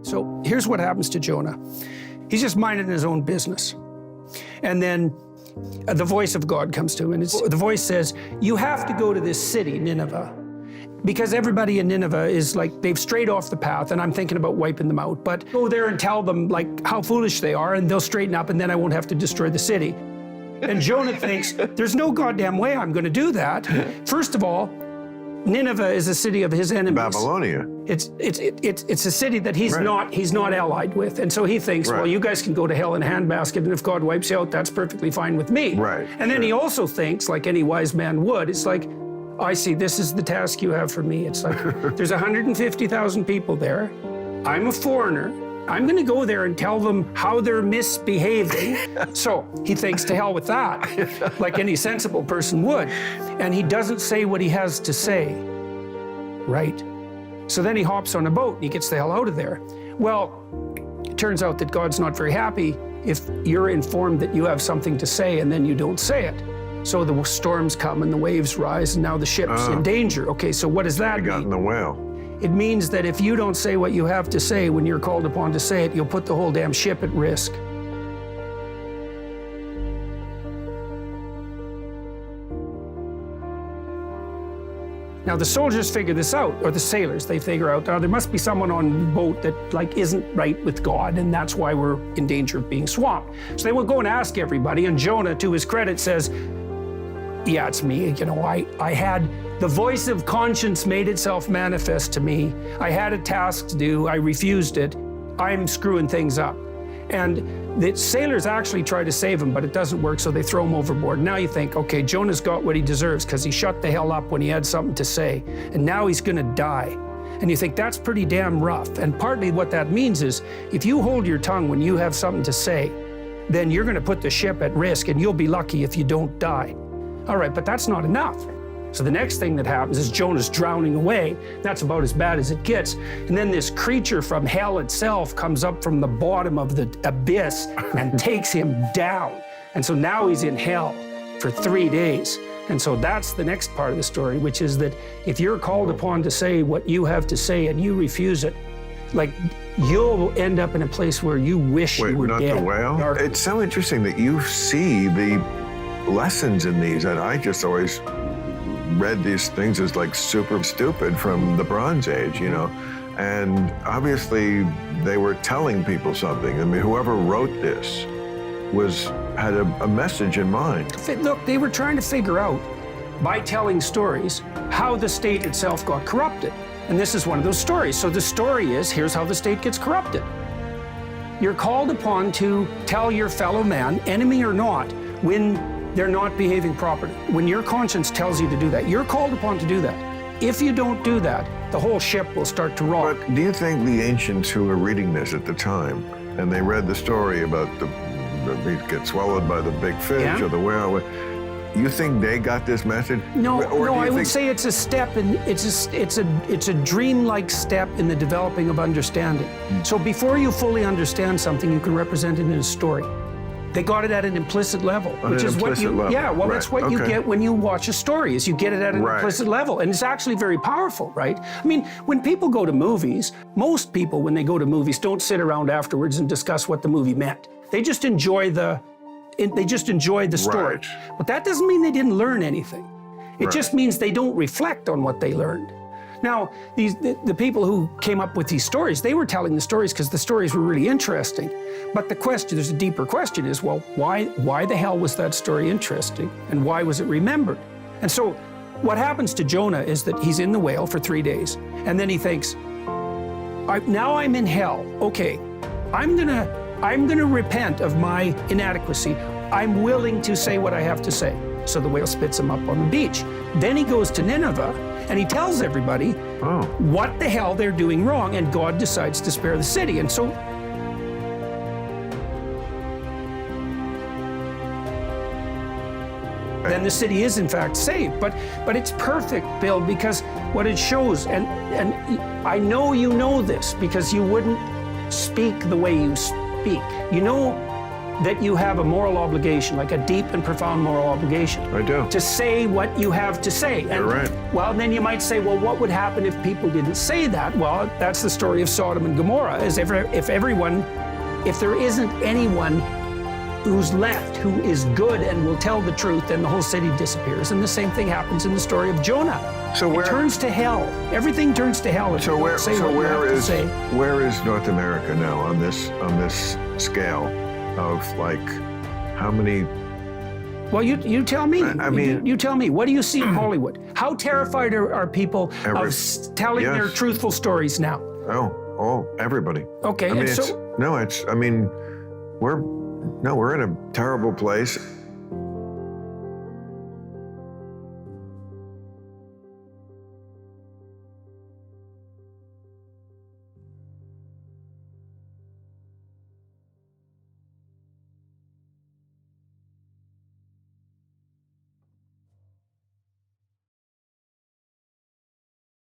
So here's what happens to Jonah. He's just minding his own business. And then the voice of God comes to him, and the voice says, you have to go to this city, Nineveh, because everybody in Nineveh is like, they've strayed off the path, and I'm thinking about wiping them out. But go there and tell them like how foolish they are, and they'll straighten up, and then I won't have to destroy the city. And Jonah thinks, there's no goddamn way I'm going to do that. First of all, Nineveh is a city of his enemies. Babylonia. It's a city that he's not allied with, and so he thinks, well, you guys can go to hell in a handbasket, and if God wipes you out, that's perfectly fine with me. Right. And then he also thinks, like any wise man would, it's like, I see, this is the task you have for me. It's like, there's 150,000 people there. I'm a foreigner. I'm going to go there and tell them how they're misbehaving. So he thinks, to hell with that, like any sensible person would. And he doesn't say what he has to say, right? So then he hops on a boat and he gets the hell out of there. Well, it turns out that God's not very happy if you're informed that you have something to say and then you don't say it. So the storms come and the waves rise and now the ship's in danger. Okay, so what does that mean? Got in the whale. It means that if you don't say what you have to say when you're called upon to say it, you'll put the whole damn ship at risk. Now the soldiers figure this out, or the sailors, they figure out, there must be someone on the boat that like isn't right with God, and that's why we're in danger of being swamped. So they will go and ask everybody, and Jonah, to his credit, says, yeah, it's me. You know, I had the voice of conscience made itself manifest to me. I had a task to do. I refused it. I'm screwing things up. And the sailors actually try to save him, but it doesn't work, so they throw him overboard. Now you think, okay, Jonah's got what he deserves because he shut the hell up when he had something to say, and now he's gonna die. And you think, that's pretty damn rough. And partly what that means is, if you hold your tongue when you have something to say, then you're gonna put the ship at risk, and you'll be lucky if you don't die. All right, but that's not enough. So the next thing that happens is Jonah's drowning away. That's about as bad as it gets. And then this creature from hell itself comes up from the bottom of the abyss and takes him down. And so now he's in hell for 3 days. And so that's the next part of the story, which is that if you're called upon to say what you have to say and you refuse it, like, you'll end up in a place where you wish you were dead. Wait, not the whale? It's so interesting that you see the lessons in these, and I just always read these things as like super stupid from the Bronze Age, you know, and obviously they were telling people something. I mean, whoever wrote this had a message in mind. Look, they were trying to figure out, by telling stories, how the state itself got corrupted. And this is one of those stories. So the story is, here's how the state gets corrupted. You're called upon to tell your fellow man, enemy or not, when they're not behaving properly. When your conscience tells you to do that, you're called upon to do that. If you don't do that, the whole ship will start to rock. But do you think the ancients who were reading this at the time, and they read the story about the meat get swallowed by the big fish or the whale, you think they got this message? No, I would say it's a step, and it's a dreamlike step in the developing of understanding. So before you fully understand something, you can represent it in a story. They got it at an implicit level, which is what you, that's what you get when you watch a story, is you get it at an implicit level. And it's actually very powerful, right? I mean, when people go to movies, most people, when they go to movies, don't sit around afterwards and discuss what the movie meant. They just enjoy the story. Right. But that doesn't mean they didn't learn anything. It just means they don't reflect on what they learned. Now, the people who came up with these stories, they were telling the stories because the stories were really interesting. But the question, there's a deeper question, is, well, why the hell was that story interesting? And why was it remembered? And so what happens to Jonah is that he's in the whale for 3 days. And then he thinks, now I'm in hell. Okay, I'm gonna repent of my inadequacy. I'm willing to say what I have to say. So the whale spits him up on the beach. Then he goes to Nineveh, and he tells everybody what the hell they're doing wrong, and God decides to spare the city. And so then the city is in fact saved. But it's perfect, Bill, because what it shows, and I know you know this because you wouldn't speak the way you speak. You know, that you have a moral obligation, like a deep and profound moral obligation. I do. To say what you have to say. And, You're right. Well, then you might say, well, what would happen if people didn't say that? Well, that's the story of Sodom and Gomorrah. If there isn't anyone who's left who is good and will tell the truth, then the whole city disappears. And the same thing happens in the story of Jonah. So it turns to hell. Everything turns to hell if you don't say what you have to say. Where is North America now on this scale of like how many? Well, you tell me. I mean, you tell me. What do you see in Hollywood? How terrified are people of telling their truthful stories now? Oh, everybody. Okay, I mean, we're in a terrible place.